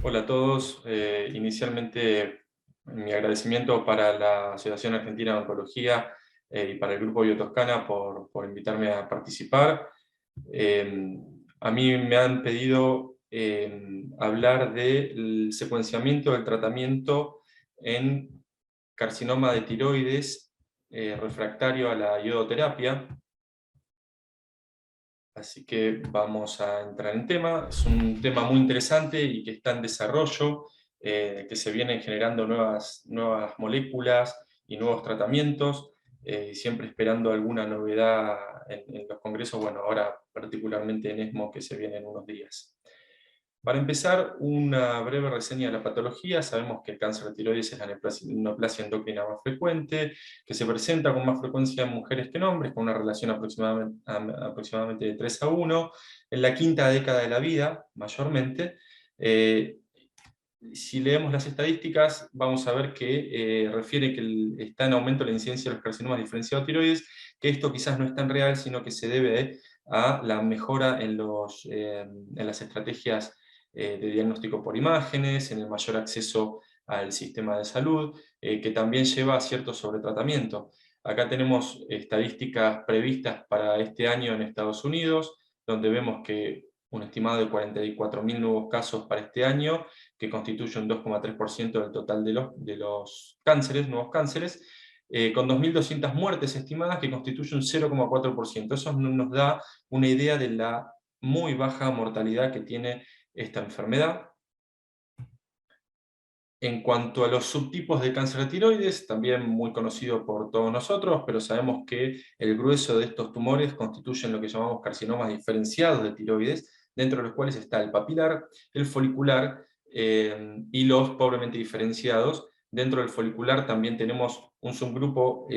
Hola a todos. Inicialmente, mi agradecimiento para la Asociación Argentina de Oncología y para el Grupo Biotoscana por invitarme a participar. A mí me han pedido hablar del secuenciamiento del tratamiento en carcinoma de tiroides refractario a la iodoterapia. Así que vamos a entrar en tema. Es un tema muy interesante y que está en desarrollo, que se vienen generando nuevas moléculas y nuevos tratamientos, siempre esperando alguna novedad en los congresos, bueno, ahora particularmente en ESMO, que se viene en unos días. Para empezar, una breve reseña de la patología. Sabemos que el cáncer de tiroides es la neoplasia endocrina más frecuente, que se presenta con más frecuencia en mujeres que en hombres, con una relación aproximadamente de 3 a 1, en la quinta década de la vida, mayormente. Si leemos las estadísticas, vamos a ver que refiere que está en aumento la incidencia de los carcinomas diferenciados tiroides, que esto quizás no es tan real, sino que se debe a la mejora en las estrategias de diagnóstico por imágenes, en el mayor acceso al sistema de salud, que también lleva a cierto sobretratamiento. Acá tenemos estadísticas previstas para este año en Estados Unidos, donde vemos que un estimado de 44.000 nuevos casos para este año, que constituye un 2,3% del total de los cánceres, nuevos cánceres, con 2.200 muertes estimadas, que constituye un 0,4%. Eso nos da una idea de la muy baja mortalidad que tiene esta enfermedad. En cuanto a los subtipos de cáncer de tiroides, también muy conocido por todos nosotros, pero sabemos que el grueso de estos tumores constituyen lo que llamamos carcinomas diferenciados de tiroides, dentro de los cuales está el papilar, el folicular y los pobremente diferenciados. Dentro del folicular también tenemos un subgrupo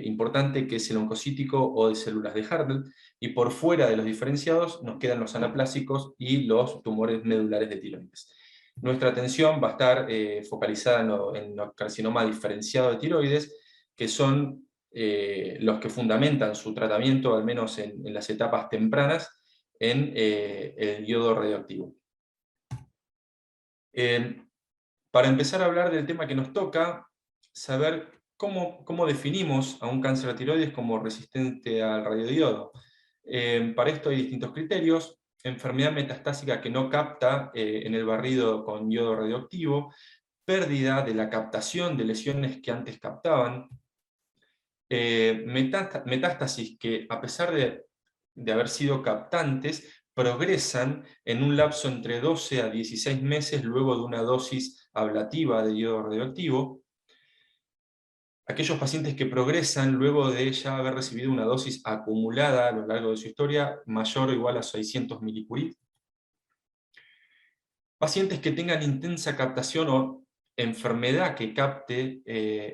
importante, que es el oncocítico o de células de Hartle, y por fuera de los diferenciados nos quedan los anaplásicos y los tumores medulares de tiroides. Nuestra atención va a estar focalizada en los carcinomas diferenciados de tiroides, que son los que fundamentan su tratamiento, al menos en las etapas tempranas, en el yodo radioactivo. Para empezar a hablar del tema que nos toca, saber cómo definimos a un cáncer de tiroides como resistente al radiodiodo. Para esto hay distintos criterios: enfermedad metastásica que no capta en el barrido con yodo radioactivo, pérdida de la captación de lesiones que antes captaban, metástasis que, a pesar de haber sido captantes, progresan en un lapso entre 12 a 16 meses luego de una dosis ablativa de yodo radioactivo. Aquellos pacientes que progresan luego de ya haber recibido una dosis acumulada a lo largo de su historia, mayor o igual a 600 milicurie. Pacientes que tengan intensa captación o enfermedad que capte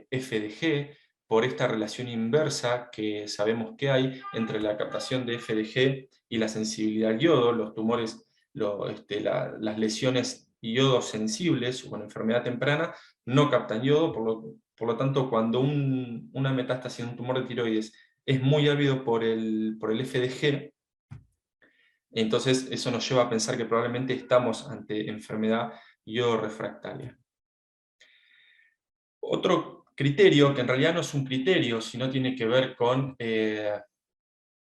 FDG, por esta relación inversa que sabemos que hay entre la captación de FDG y la sensibilidad al yodo. Los tumores, las lesiones iodosensibles o con enfermedad temprana no captan yodo, por lo tanto, cuando una metástasis en un tumor de tiroides es muy ávido por el FDG, entonces eso nos lleva a pensar que probablemente estamos ante enfermedad iodo-refractaria. Otro criterio, que en realidad no es un criterio, sino tiene que ver con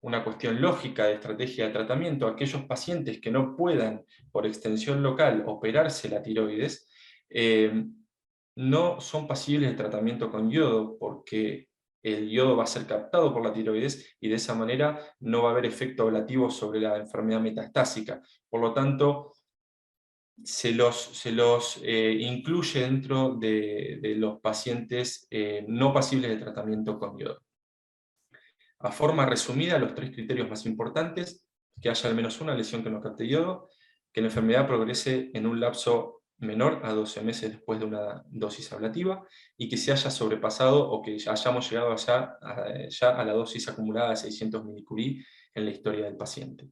una cuestión lógica de estrategia de tratamiento: aquellos pacientes que no puedan, por extensión local, operarse la tiroides, no son pasibles de tratamiento con yodo, porque el yodo va a ser captado por la tiroides y de esa manera no va a haber efecto ablativo sobre la enfermedad metastásica. Por lo tanto, se los incluye dentro de los pacientes no pasibles de tratamiento con yodo. A forma resumida, los tres criterios más importantes: que haya al menos una lesión que no capte yodo, que la enfermedad progrese en un lapso menor a 12 meses después de una dosis ablativa, y que se haya sobrepasado o que hayamos llegado ya a la dosis acumulada de 600 milicurie en la historia del paciente.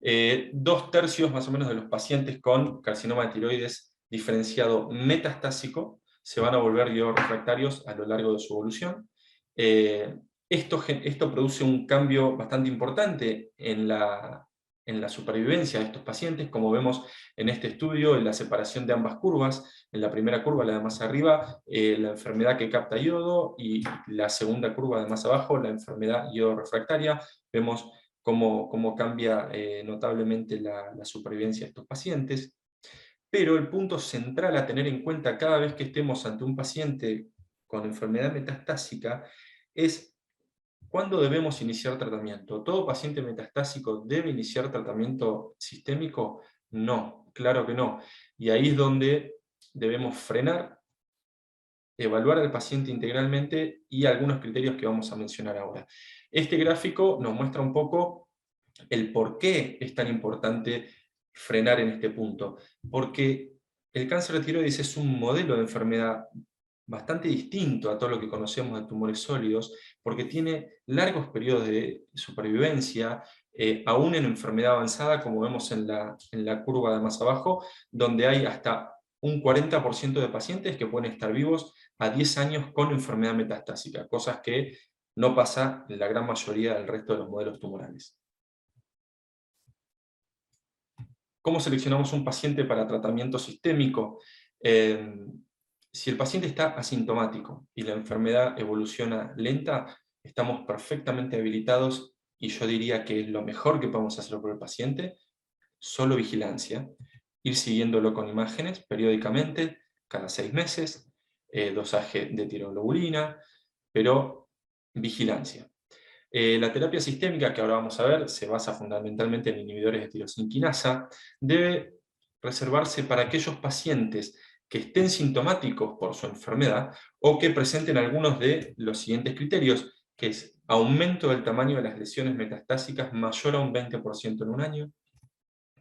2/3 más o menos de los pacientes con carcinoma de tiroides diferenciado metastásico se van a volver yodo-refractarios a lo largo de su evolución. Esto produce un cambio bastante importante en la en la supervivencia de estos pacientes, como vemos en este estudio, en la separación de ambas curvas. En la primera curva, la de más arriba, la enfermedad que capta yodo, y la segunda curva de más abajo, la enfermedad yodo refractaria. Vemos cómo cambia notablemente la supervivencia de estos pacientes. Pero el punto central a tener en cuenta cada vez que estemos ante un paciente con enfermedad metastásica es ¿cuándo debemos iniciar tratamiento? ¿Todo paciente metastásico debe iniciar tratamiento sistémico? No, claro que no. Y ahí es donde debemos frenar, evaluar al paciente integralmente y algunos criterios que vamos a mencionar ahora. Este gráfico nos muestra un poco el por qué es tan importante frenar en este punto. Porque el cáncer de tiroides es un modelo de enfermedad bastante distinto a todo lo que conocemos de tumores sólidos, porque tiene largos periodos de supervivencia, aún en enfermedad avanzada, como vemos en la curva de más abajo, donde hay hasta un 40% de pacientes que pueden estar vivos a 10 años con enfermedad metastásica, cosas que no pasa en la gran mayoría del resto de los modelos tumorales. ¿Cómo seleccionamos un paciente para tratamiento sistémico? Si el paciente está asintomático y la enfermedad evoluciona lenta, estamos perfectamente habilitados, y yo diría que es lo mejor que podemos hacer por el paciente, solo vigilancia, ir siguiéndolo con imágenes periódicamente, cada 6 meses, dosaje de tiroglobulina, pero vigilancia. La terapia sistémica, que ahora vamos a ver, se basa fundamentalmente en inhibidores de tirosina quinasa, debe reservarse para aquellos pacientes que estén sintomáticos por su enfermedad o que presenten algunos de los siguientes criterios, que es aumento del tamaño de las lesiones metastásicas mayor a un 20% en un año,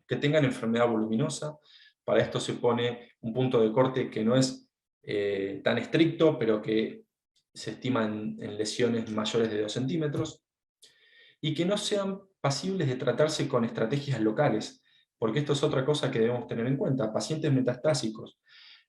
que tengan enfermedad voluminosa. Para esto se pone un punto de corte que no es tan estricto, pero que se estima en lesiones mayores de 2 centímetros, y que no sean pasibles de tratarse con estrategias locales, porque esto es otra cosa que debemos tener en cuenta. Pacientes metastásicos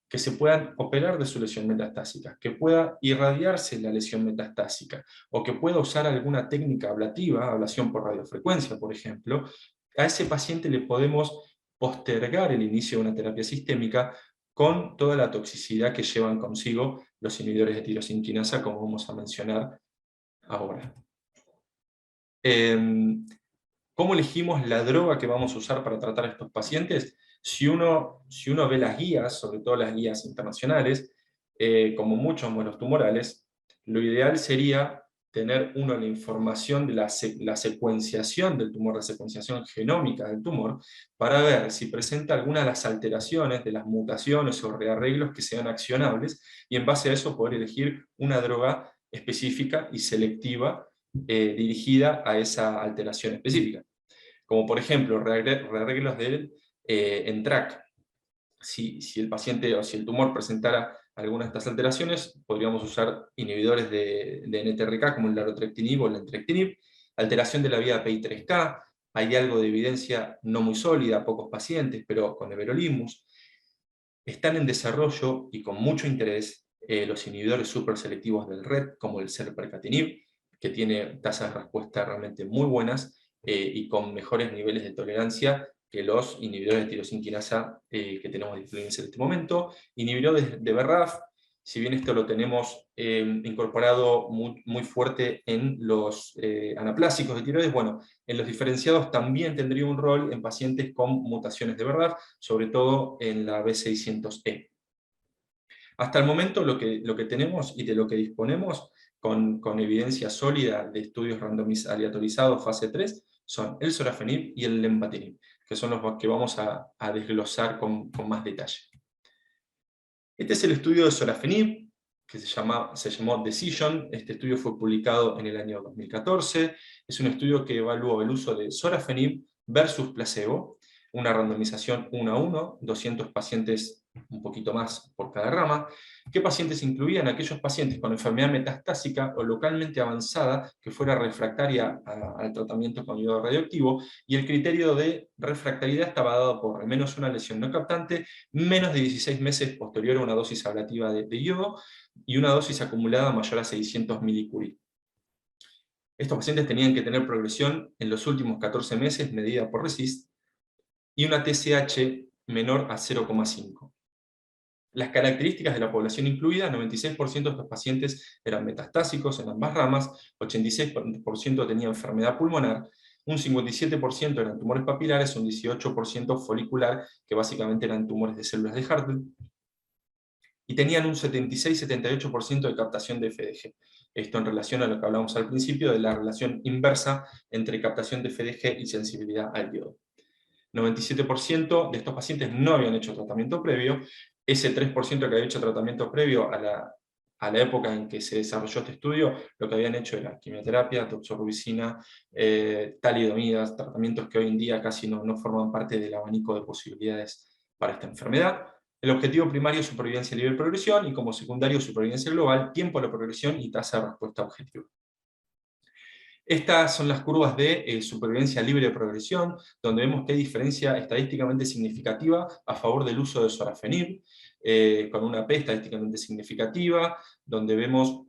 que se puedan operar de su lesión metastásica, que pueda irradiarse la lesión metastásica, o que pueda usar alguna técnica ablativa, ablación por radiofrecuencia, por ejemplo, a ese paciente le podemos postergar el inicio de una terapia sistémica con toda la toxicidad que llevan consigo los inhibidores de tirosina quinasa, como vamos a mencionar ahora. ¿Cómo elegimos la droga que vamos a usar para tratar a estos pacientes? Si uno ve las guías, sobre todo las guías internacionales, como muchos modelos tumorales, lo ideal sería tener la información de la secuenciación del tumor, la secuenciación genómica del tumor, para ver si presenta alguna de las alteraciones, de las mutaciones o rearreglos que sean accionables, y en base a eso poder elegir una droga específica y selectiva dirigida a esa alteración específica. Como por ejemplo, rearreglos del NTRK. Si el paciente o si el tumor presentara alguna de estas alteraciones, podríamos usar inhibidores de NTRK como el larotrectinib o el entrectinib. Alteración de la vía PI3K, hay algo de evidencia no muy sólida, pocos pacientes, pero con everolimus. Están en desarrollo y con mucho interés los inhibidores superselectivos del RET, como el serpercatinib, que tiene tasas de respuesta realmente muy buenas y con mejores niveles de tolerancia que los inhibidores de tirosina quinasa que tenemos disponibles en este momento. Inhibidores de BRAF, si bien esto lo tenemos incorporado muy fuerte en los anaplásicos de tiroides, bueno, en los diferenciados también tendría un rol en pacientes con mutaciones de BRAF, sobre todo en la B600E. Hasta el momento lo que tenemos y de lo que disponemos con evidencia sólida de estudios aleatorizados fase 3 son el sorafenib y el lenvatinib, que son los que vamos a desglosar con más detalle. Este es el estudio de sorafenib, que se llamó Decision. Este estudio fue publicado en el año 2014. Es un estudio que evaluó el uso de sorafenib versus placebo, una randomización 1 a 1, 200 pacientes, un poquito más por cada rama. ¿Qué pacientes incluían? Aquellos pacientes con enfermedad metastásica o localmente avanzada que fuera refractaria al tratamiento con yodo radioactivo, y el criterio de refractariedad estaba dado por al menos una lesión no captante, menos de 16 meses posterior a una dosis ablativa de yodo, y una dosis acumulada mayor a 600 milicurie. Estos pacientes tenían que tener progresión en los últimos 14 meses medida por RECIST y una TSH menor a 0,5. Las características de la población incluida: 96% de estos pacientes eran metastásicos en ambas ramas, 86% tenía enfermedad pulmonar, un 57% eran tumores papilares, un 18% folicular, que básicamente eran tumores de células de Hartle, y tenían un 76-78% de captación de FDG. Esto en relación a lo que hablamos al principio de la relación inversa entre captación de FDG y sensibilidad al yodo. 97% de estos pacientes no habían hecho tratamiento previo. Ese 3% que había hecho tratamiento previo a la época en que se desarrolló este estudio, lo que habían hecho era quimioterapia, doxorubicina, talidomidas, tratamientos que hoy en día casi no forman parte del abanico de posibilidades para esta enfermedad. El objetivo primario es supervivencia libre de progresión, y como secundario supervivencia global, tiempo a la progresión y tasa de respuesta objetiva. Estas son las curvas de supervivencia libre de progresión, donde vemos que hay diferencia estadísticamente significativa a favor del uso de sorafenib, con una P estadísticamente significativa, donde vemos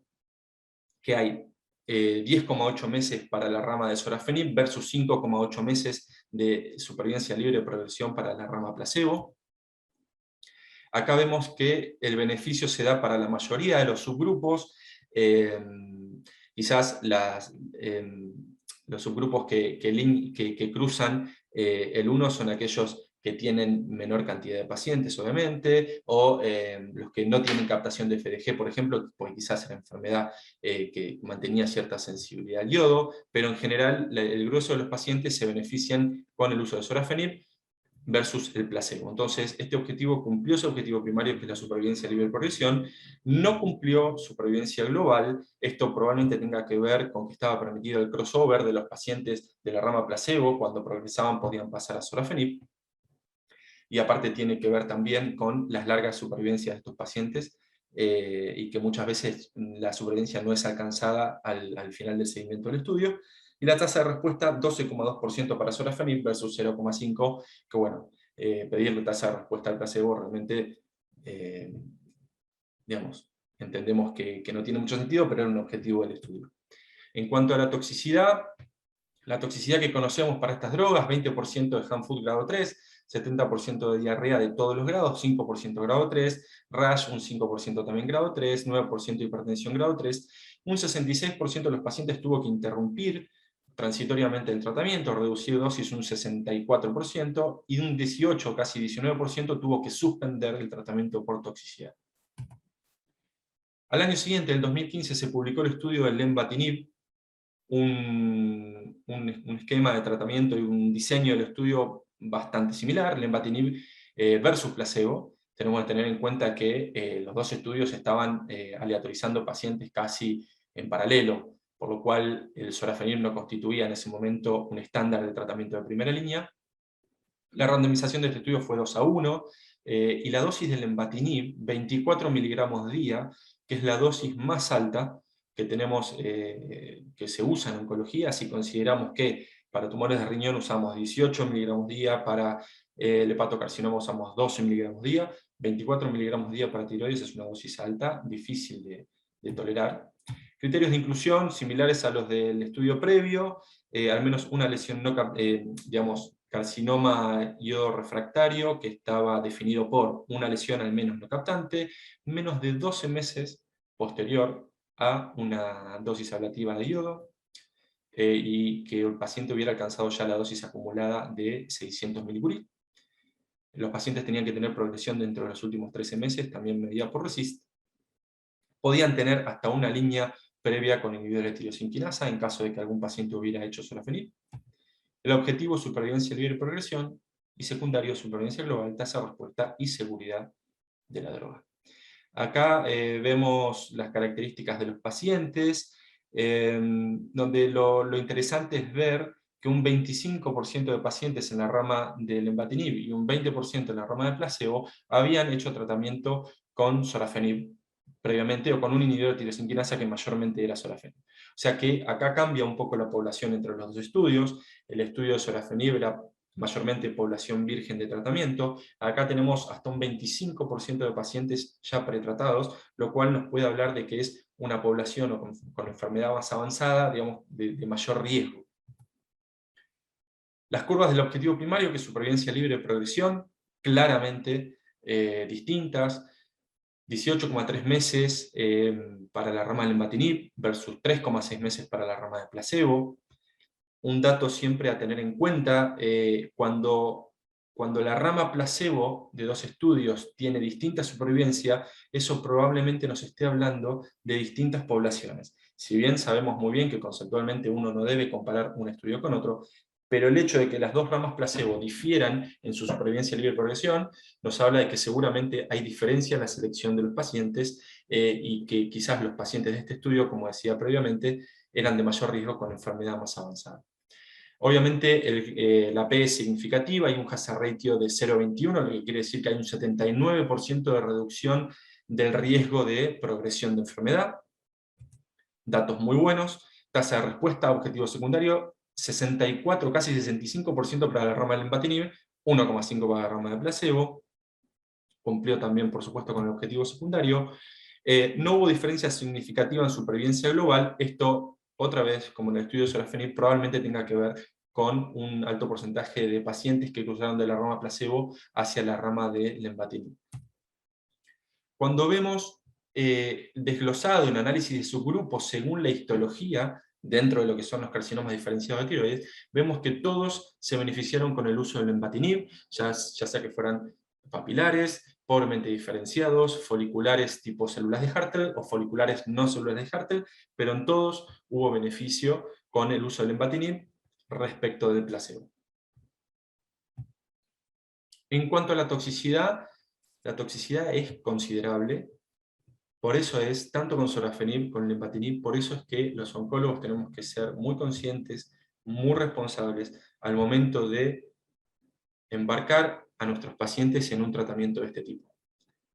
que hay 10,8 meses para la rama de sorafenib versus 5,8 meses de supervivencia libre de progresión para la rama placebo. Acá vemos que el beneficio se da para la mayoría de los subgrupos. Quizás los subgrupos que cruzan el 1 son aquellos que tienen menor cantidad de pacientes, obviamente, o los que no tienen captación de FDG, por ejemplo, pues quizás era enfermedad que mantenía cierta sensibilidad al yodo, pero en general el grueso de los pacientes se benefician con el uso de sorafenib versus el placebo. Entonces, este objetivo cumplió su objetivo primario, que es la supervivencia libre de progresión, no cumplió supervivencia global. Esto probablemente tenga que ver con que estaba permitido el crossover de los pacientes de la rama placebo. Cuando progresaban podían pasar a sorafenib, y aparte tiene que ver también con las largas supervivencias de estos pacientes, y que muchas veces la supervivencia no es alcanzada al final del seguimiento del estudio. Y la tasa de respuesta, 12,2% para sorafenib versus 0,5%, que bueno, pedirle tasa de respuesta al placebo realmente, digamos, entendemos que no tiene mucho sentido, pero era un objetivo del estudio. En cuanto a la toxicidad que conocemos para estas drogas: 20% de hand foot grado 3, 70% de diarrea de todos los grados, 5% grado 3, rash un 5% también grado 3, 9% de hipertensión grado 3, un 66% de los pacientes tuvo que interrumpir transitoriamente el tratamiento, reducir dosis un 64%, y un 18, casi 19% tuvo que suspender el tratamiento por toxicidad. Al año siguiente, en el 2015, se publicó el estudio del lenvatinib, un esquema de tratamiento y un diseño del estudio bastante similar, lenvatinib versus placebo. Tenemos que tener en cuenta que los dos estudios estaban aleatorizando pacientes casi en paralelo, por lo cual el sorafenib no constituía en ese momento un estándar de tratamiento de primera línea. La randomización de este estudio fue 2:1, y la dosis del lenvatinib, 24 miligramos día, que es la dosis más alta que tenemos, que se usa en oncología. Si consideramos que para tumores de riñón usamos 18 miligramos día, para el hepatocarcinoma usamos 12 miligramos día, 24 miligramos día para tiroides es una dosis alta, difícil de tolerar. Criterios de inclusión similares a los del estudio previo: al menos una lesión digamos, carcinoma yodo refractario, que estaba definido por una lesión al menos no captante, menos de 12 meses posterior a una dosis ablativa de yodo, y que el paciente hubiera alcanzado ya la dosis acumulada de 600 milicurie. Los pacientes tenían que tener progresión dentro de los últimos 13 meses, también medida por RECIST. Podían tener hasta una línea previa con inhibidor de tirosinquinasa en caso de que algún paciente hubiera hecho sorafenib. El objetivo: supervivencia libre de progresión, y secundario: supervivencia global, tasa de respuesta y seguridad de la droga. Acá vemos las características de los pacientes, donde lo interesante es ver que un 25% de pacientes en la rama del lenvatinib y un 20% en la rama del placebo habían hecho tratamiento con sorafenib previamente, o con un inhibidor de tirosinquinasa que mayormente era sorafenib. O sea que acá cambia un poco la población entre los dos estudios. El estudio de sorafenib era mayormente población virgen de tratamiento. Acá tenemos hasta un 25% de pacientes ya pretratados, lo cual nos puede hablar de que es una población o con enfermedad más avanzada, digamos, de mayor riesgo. Las curvas del objetivo primario, que es supervivencia libre de progresión, claramente distintas. 18,3 meses para la rama del lenvatinib versus 3,6 meses para la rama de placebo. Un dato siempre a tener en cuenta, cuando la rama placebo de dos estudios tiene distinta supervivencia, eso probablemente nos esté hablando de distintas poblaciones. Si bien sabemos muy bien que conceptualmente uno no debe comparar un estudio con otro, pero el hecho de que las dos ramas placebo difieran en su supervivencia libre de progresión, nos habla de que seguramente hay diferencia en la selección de los pacientes, y que quizás los pacientes de este estudio, como decía previamente, eran de mayor riesgo con enfermedad más avanzada. Obviamente la P es significativa, hay un hazard ratio de 0,21, lo que quiere decir que hay un 79% de reducción del riesgo de progresión de enfermedad. Datos muy buenos. Tasa de respuesta a objetivo secundario, 64, casi 65% para la rama del lenvatinib, 1,5 para la rama de placebo. Cumplió también, por supuesto, con el objetivo secundario. No hubo diferencia significativa en supervivencia global. Esto, otra vez, como en el estudio de sorafenib, probablemente tenga que ver con un alto porcentaje de pacientes que cruzaron de la rama placebo hacia la rama de lenvatinib. Cuando vemos desglosado un análisis de subgrupos según la histología, dentro de lo que son los carcinomas diferenciados de tiroides, vemos que todos se beneficiaron con el uso del lenvatinib, ya sea que fueran papilares, pobremente diferenciados, foliculares tipo células de Hartle o foliculares no células de Hartle, pero en todos hubo beneficio con el uso del lenvatinib respecto del placebo. En cuanto a la toxicidad es considerable. Por eso es, tanto con sorafenib como con lenvatinib, por eso es que los oncólogos tenemos que ser muy conscientes, muy responsables al momento de embarcar a nuestros pacientes en un tratamiento de este tipo.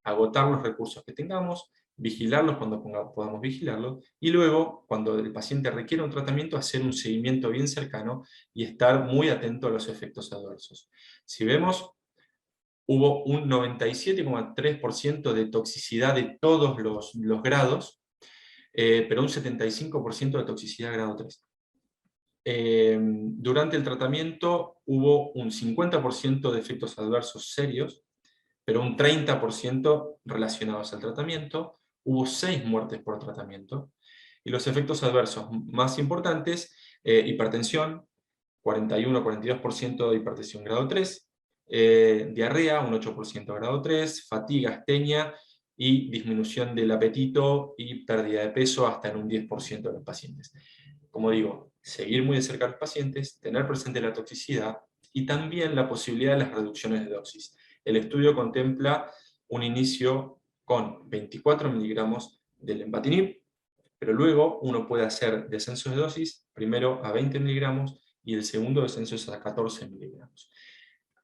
Agotar los recursos que tengamos, vigilarlos cuando podamos vigilarlos, y luego, cuando el paciente requiera un tratamiento, hacer un seguimiento bien cercano y estar muy atento a los efectos adversos. Si vemos, hubo un 97,3% de toxicidad de todos los grados, pero un 75% de toxicidad grado 3. Durante el tratamiento hubo un 50% de efectos adversos serios, pero un 30% relacionados al tratamiento. Hubo 6 muertes por tratamiento. Y los efectos adversos más importantes, hipertensión, 41-42% de hipertensión grado 3, diarrea, un 8% grado 3, fatiga, astenia y disminución del apetito y pérdida de peso hasta en un 10% de los pacientes. Como digo, seguir muy de cerca a los pacientes, tener presente la toxicidad y también la posibilidad de las reducciones de dosis. El estudio contempla un inicio con 24 miligramos de lenvatinib, pero luego uno puede hacer descensos de dosis, primero a 20 miligramos y el segundo descenso es a 14 miligramos.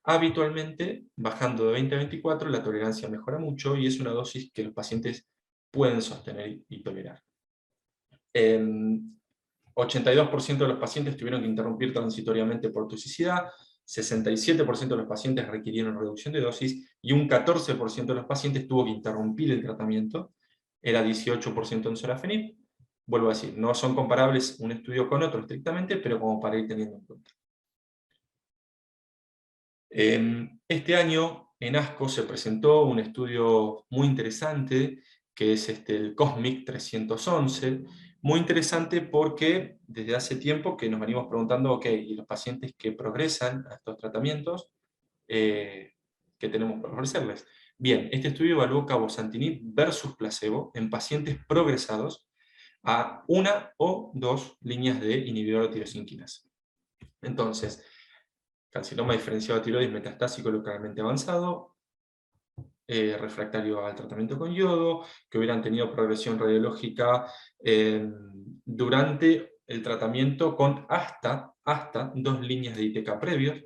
Habitualmente, bajando de 20 a 24, la tolerancia mejora mucho y es una dosis que los pacientes pueden sostener y tolerar. 82% de los pacientes tuvieron que interrumpir transitoriamente por toxicidad, 67% de los pacientes requirieron reducción de dosis y un 14% de los pacientes tuvo que interrumpir el tratamiento, era 18% en sorafenib. Vuelvo a decir, no son comparables un estudio con otro estrictamente, pero como para ir teniendo en cuenta. Este año en ASCO se presentó un estudio muy interesante, que es el COSMIC 311, muy interesante porque desde hace tiempo que nos venimos preguntando, ok, ¿y los pacientes que progresan a estos tratamientos, qué tenemos para ofrecerles? Bien, este estudio evaluó cabozantinib versus placebo en pacientes progresados a 1 o 2 líneas de inhibidor de tirosinquinasa. Entonces, carcinoma diferenciado de tiroides metastásico localmente avanzado, refractario al tratamiento con yodo, que hubieran tenido progresión radiológica durante el tratamiento con hasta 2 líneas de ITK previos,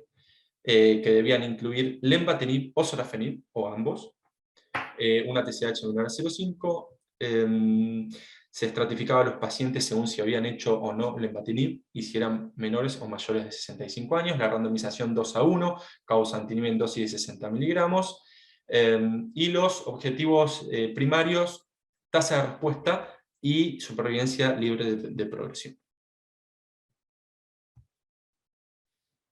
que debían incluir lenvatinib o sorafenib, o ambos, una TSH menor a 0,5, se estratificaba a los pacientes según si habían hecho o no lenvatinib, y si eran menores o mayores de 65 años, la randomización 2:1, cabozantinib en dosis de 60 miligramos, y los objetivos primarios, tasa de respuesta y supervivencia libre de progresión.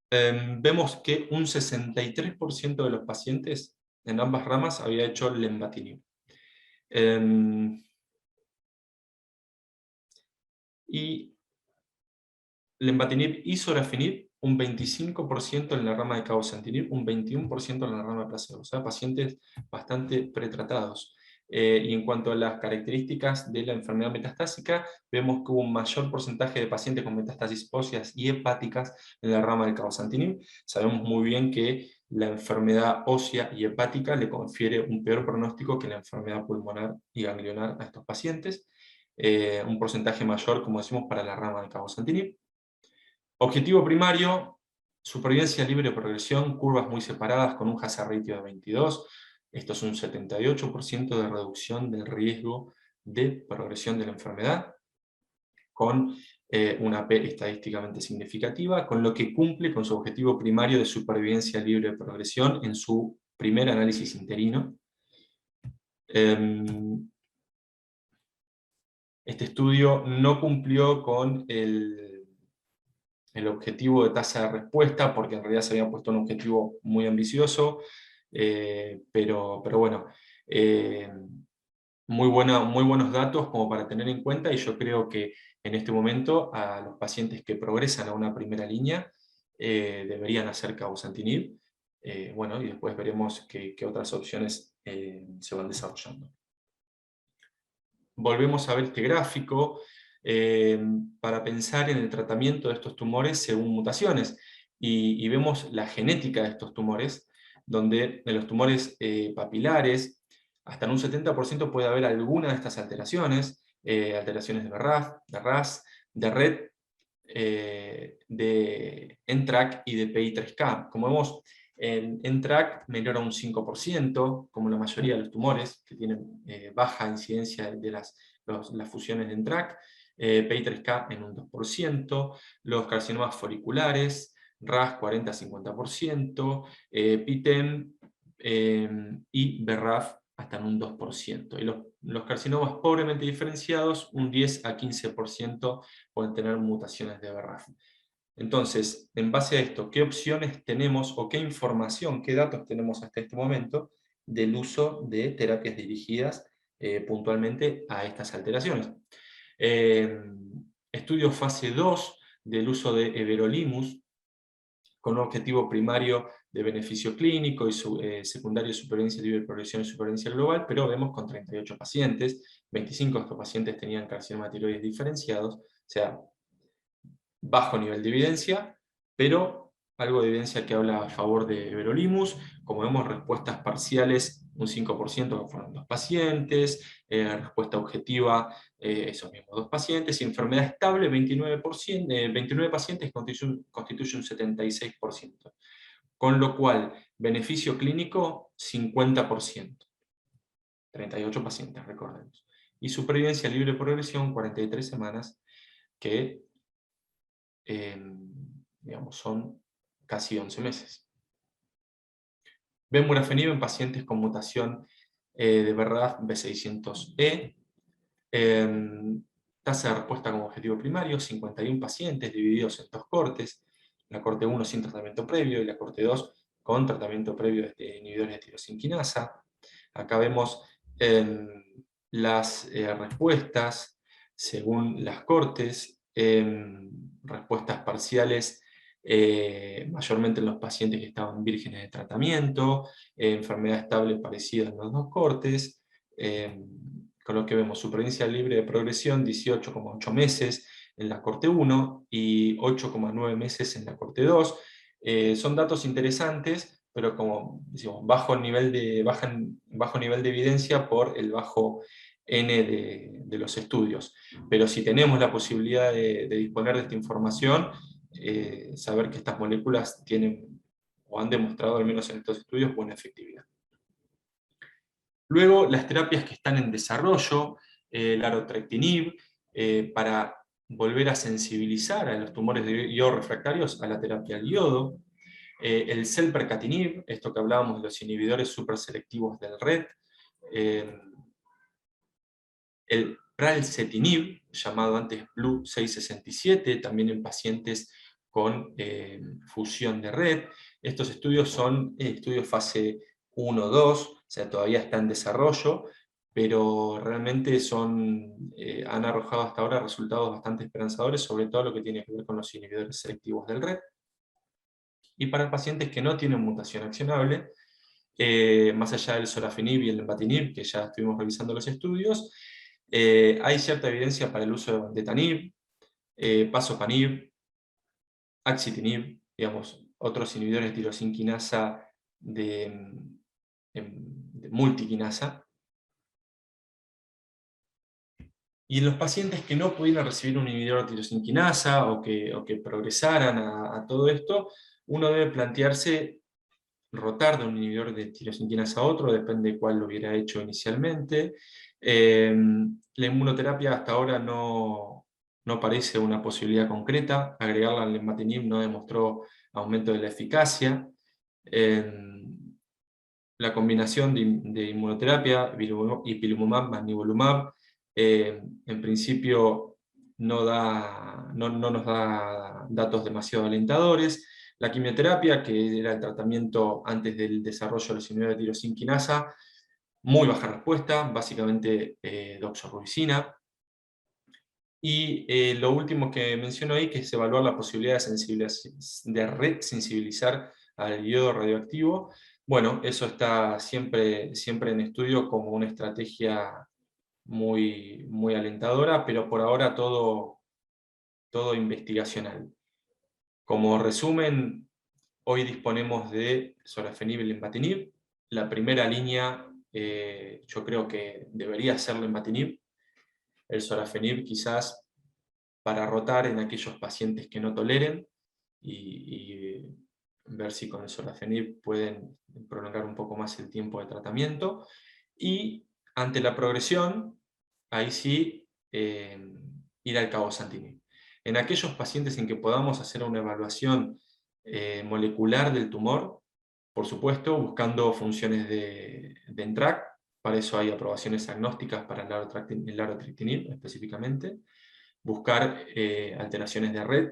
Vemos que un 63% de los pacientes en ambas ramas había hecho lenvatinib. Y lenvatinib y sorafenib, un 25% en la rama de cabozantinib, un 21% en la rama de placebo. O sea, pacientes bastante pretratados. Y en cuanto a las características de la enfermedad metastásica, vemos que hubo un mayor porcentaje de pacientes con metástasis óseas y hepáticas en la rama del cabozantinib. Sabemos muy bien que la enfermedad ósea y hepática le confiere un peor pronóstico que la enfermedad pulmonar y ganglionar a estos pacientes. Un porcentaje mayor, como decimos, para la rama del cabozantinib. Objetivo primario, supervivencia libre de progresión, curvas muy separadas con un hazard ratio de 22. Esto es un 78% de reducción del riesgo de progresión de la enfermedad, con una P estadísticamente significativa, con lo que cumple con su objetivo primario de supervivencia libre de progresión en su primer análisis interino. Este estudio no cumplió con el objetivo de tasa de respuesta, porque en realidad se había puesto un objetivo muy ambicioso, pero bueno, muy buenos datos como para tener en cuenta, y yo creo que en este momento a los pacientes que progresan a una primera línea deberían hacer cabozantinib, bueno, y después veremos qué otras opciones se van desarrollando. Volvemos a ver este gráfico para pensar en el tratamiento de estos tumores según mutaciones. Y vemos la genética de estos tumores, donde en los tumores papilares, hasta en un 70% puede haber alguna de estas alteraciones, alteraciones de BRAF, de RAS, de RET, de NTRK y de PI3K. Como vemos, en NTRK mejora un 5%, como la mayoría de los tumores, que tienen baja incidencia de las fusiones de NTRK, PI3K en un 2%, los carcinomas foliculares, RAS 40-50%, PITEM y BRAF hasta en un 2%. Y los carcinomas pobremente diferenciados, un 10-15% pueden tener mutaciones de BRAF. Entonces, en base a esto, ¿qué opciones tenemos o qué información, qué datos tenemos hasta este momento del uso de terapias dirigidas puntualmente a estas alteraciones? Estudio fase 2 del uso de everolimus con un objetivo primario de beneficio clínico y secundario de supervivencia libre de progresión y supervivencia global, pero vemos con 38 pacientes, 25 de estos pacientes tenían carcinoma de tiroides diferenciados, o sea, bajo nivel de evidencia, pero algo de evidencia que habla a favor de everolimus. Como vemos, respuestas parciales, un 5% que fueron 2 pacientes, respuesta objetiva, esos mismos 2 pacientes, y enfermedad estable, 29 pacientes, constituye un 76%. Con lo cual, beneficio clínico, 50%. 38 pacientes, recordemos. Y supervivencia libre de progresión, 43 semanas, que digamos, son casi 11 meses. Vemurafenib en pacientes con mutación de BRAF V600E. Tasa de respuesta como objetivo primario, 51 pacientes divididos en 2 cortes. La corte 1 sin tratamiento previo y la corte 2 con tratamiento previo de inhibidores de tirosinquinasa. Acá vemos las respuestas según las cortes, respuestas parciales mayormente en los pacientes que estaban vírgenes de tratamiento, enfermedad estable parecida en los 2 cortes, con lo que vemos supervivencia libre de progresión 18,8 meses en la corte 1 y 8,9 meses en la corte 2. Son datos interesantes, pero como decimos, bajo nivel de evidencia por el bajo N de los estudios. Pero si tenemos la posibilidad de disponer de esta información, saber que estas moléculas tienen, o han demostrado al menos en estos estudios, buena efectividad. Luego, las terapias que están en desarrollo, larotrectinib, para volver a sensibilizar a los tumores de yodo refractarios a la terapia al yodo, el selpercatinib, esto que hablábamos de los inhibidores superselectivos del RET, el Pralsetinib, llamado antes Blue 667, también en pacientes con fusión de red. Estos estudios son estudios fase 1-2, o sea, todavía está en desarrollo, pero realmente han arrojado hasta ahora resultados bastante esperanzadores, sobre todo lo que tiene que ver con los inhibidores selectivos del RET. Y para pacientes que no tienen mutación accionable, más allá del sorafenib y el lenvatinib, que ya estuvimos revisando los estudios, hay cierta evidencia para el uso de vandetanib, pazopanib, axitinib, digamos, otros inhibidores de tirosinquinasa de multiquinasa. Y en los pacientes que no pudieran recibir un inhibidor de tirosinquinasa o que progresaran a todo esto, uno debe plantearse rotar de un inhibidor de tirosinquinasa a otro, depende de cuál lo hubiera hecho inicialmente. La inmunoterapia hasta ahora no parece una posibilidad concreta, agregarla al lenvatinib no demostró aumento de la eficacia. La combinación de inmunoterapia, ipilimumab más nivolumab, en principio no nos da datos demasiado alentadores. La quimioterapia, que era el tratamiento antes del desarrollo de los inhibidores de tirosinquinasa, muy baja respuesta, básicamente doxorubicina. Y lo último que menciono ahí, que es evaluar la posibilidad de resensibilizar al iodo radioactivo. Bueno, eso está siempre en estudio como una estrategia muy alentadora, pero por ahora todo investigacional. Como resumen, hoy disponemos de sorafenib y lenvatinib. La primera línea yo creo que debería ser lenvatinib. El sorafenib quizás para rotar en aquellos pacientes que no toleren y ver si con el sorafenib pueden prolongar un poco más el tiempo de tratamiento. Y ante la progresión, ahí sí, ir al cabozantinib. En aquellos pacientes en que podamos hacer una evaluación molecular del tumor, por supuesto, buscando funciones de NTRK, para eso hay aprobaciones agnósticas para el larotrectinib específicamente, buscar alteraciones de red,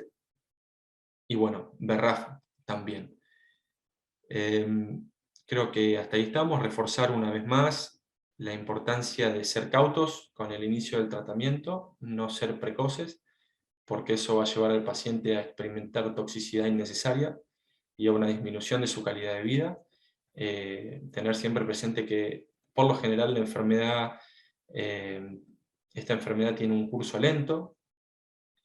y bueno, BRAF también. Creo que hasta ahí estamos. Reforzar una vez más la importancia de ser cautos con el inicio del tratamiento, no ser precoces, porque eso va a llevar al paciente a experimentar toxicidad innecesaria y a una disminución de su calidad de vida. Tener siempre presente que, por lo general, esta enfermedad tiene un curso lento,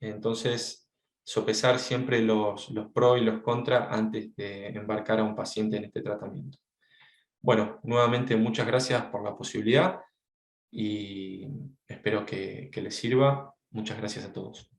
entonces sopesar siempre los pros y los contras antes de embarcar a un paciente en este tratamiento. Bueno, nuevamente muchas gracias por la posibilidad y espero que les sirva. Muchas gracias a todos.